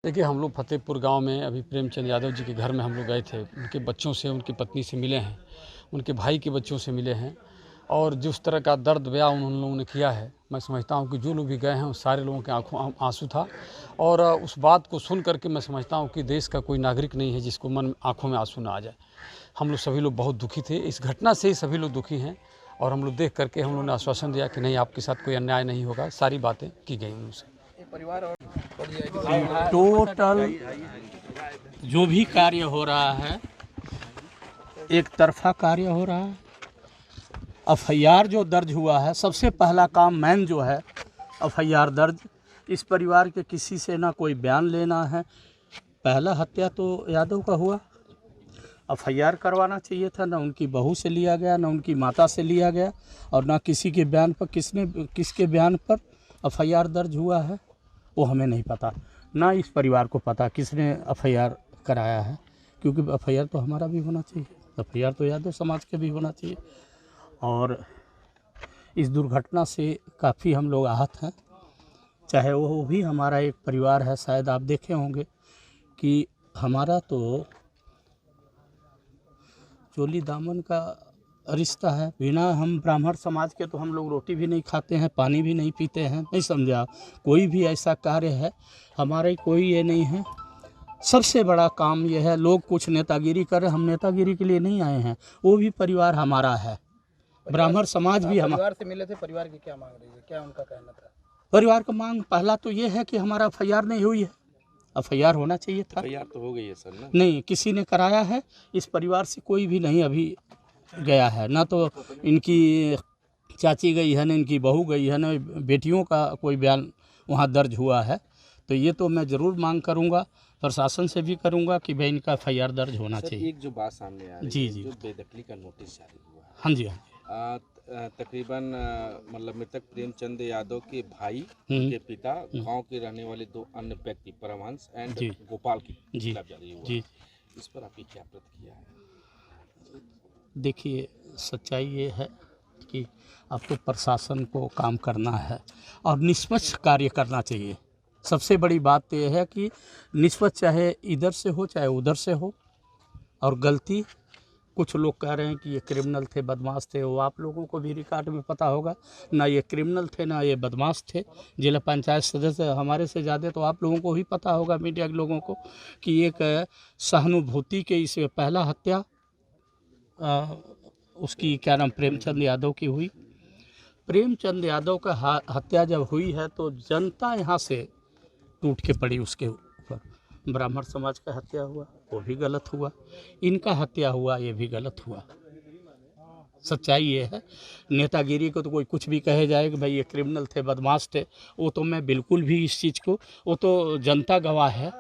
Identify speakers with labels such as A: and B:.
A: देखिए, हम लोग फतेहपुर गांव में अभी प्रेमचंद यादव जी के घर में हम लोग गए थे। उनके बच्चों से, उनकी पत्नी से मिले हैं, उनके भाई के बच्चों से मिले हैं और जिस तरह का दर्द बयान उन लोगों ने किया है, मैं समझता हूं कि जो लोग भी गए हैं उस सारे लोगों के आंखों आंसू था। और उस बात को सुन करके मैं समझता हूं कि देश का कोई नागरिक नहीं है जिसको आंखों में आंसू ना आ जाए। हम लोग सभी लोग बहुत दुखी थे, इस घटना से ही सभी लोग दुखी हैं। और हम लोग देख करके हम लोगों ने आश्वासन दिया कि नहीं, आपके साथ कोई अन्याय नहीं होगा। सारी बातें की गई उनसे।
B: टोटल जो भी कार्य हो रहा है एक तरफा कार्य हो रहा है। एफआईआर जो दर्ज हुआ है, सबसे पहला काम मैन जो है एफआईआर दर्ज। इस परिवार के किसी से ना कोई बयान लेना है। पहला हत्या तो यादव का हुआ, एफआईआर करवाना चाहिए था। ना उनकी बहू से लिया गया, ना उनकी माता से लिया गया और ना किसी के बयान पर किसके बयान पर एफआईआर दर्ज हुआ है वो हमें नहीं पता। ना इस परिवार को पता किसने एफआईआर कराया है, क्योंकि एफआईआर तो हमारा भी होना चाहिए, एफआईआर तो यादव समाज के भी होना चाहिए। और इस दुर्घटना से काफ़ी हम लोग आहत हैं। चाहे वो भी हमारा एक परिवार है। शायद आप देखे होंगे कि हमारा तो चोली दामन का रिश्ता है। बिना हम ब्राह्मण समाज के तो हम लोग रोटी भी नहीं खाते हैं, पानी भी नहीं पीते हैं। नहीं समझा, कोई भी ऐसा कार्य है हमारे कोई ये नहीं है। सबसे बड़ा काम ये है, लोग कुछ नेतागिरी कर रहे, हम नेतागिरी के लिए नहीं आए हैं। वो भी परिवार हमारा है, ब्राह्मण समाज भी हमारा।
C: परिवार से मिले थे, परिवार की क्या मांग रही है, क्या उनका कहना था?
B: परिवार का मांग पहला तो ये है कि हमारा एफआईआर नहीं हुई है। एफआईआर होना चाहिए था।
D: एफआईआर तो हो गई है सर ना?
B: नहीं, किसी ने कराया है। इस परिवार से कोई भी नहीं अभी गया है। ना तो इनकी चाची गई है, ना इनकी बहू गई है, ना बेटियों का कोई बयान वहाँ दर्ज हुआ है। तो ये तो मैं ज़रूर मांग करूँगा, प्रशासन से भी करूँगा कि भाई इनका एफआईआर दर्ज होना चाहिए।
D: एक जो बात सामने आ रही
B: जी
D: है,
B: जी,
D: जो बेदखली का नोटिस जारी हुआ है।
B: हाँ जी, हाँ
D: तकरीबन मतलब मृतक प्रेमचंद यादव के भाई के पिता, गांव के रहने वाले दो अन्य व्यक्ति परमहंस एंड गोपाल की खिलाफ जारी हुआ है। इस पर आपकी क्या प्रतिक्रिया है?
B: देखिए, सच्चाई ये है कि अब तो प्रशासन को काम करना है और निष्पक्ष कार्य करना चाहिए। सबसे बड़ी बात तो यह है कि निष्पक्ष, चाहे इधर से हो चाहे उधर से हो। और गलती, कुछ लोग कह रहे हैं कि ये क्रिमिनल थे, बदमाश थे। वो आप लोगों को भी रिकॉर्ड में पता होगा, ना ये क्रिमिनल थे ना ये बदमाश थे। जिला पंचायत सदस्य हमारे से ज़्यादा तो आप लोगों को भी पता होगा, मीडिया के लोगों को, कि एक सहानुभूति के इस पहला हत्या उसकी क्या नाम प्रेमचंद यादव की हुई। प्रेमचंद यादव का हत्या जब हुई है तो जनता यहाँ से टूट के पड़ी उसके ऊपर। ब्राह्मण समाज का हत्या हुआ वो भी गलत हुआ, इनका हत्या हुआ ये भी गलत हुआ। सच्चाई ये है। नेतागिरी को तो कोई कुछ भी कहे जाए कि भाई ये क्रिमिनल थे, बदमाश थे, वो तो मैं बिल्कुल भी इस चीज़ को, वो तो जनता गवाह है।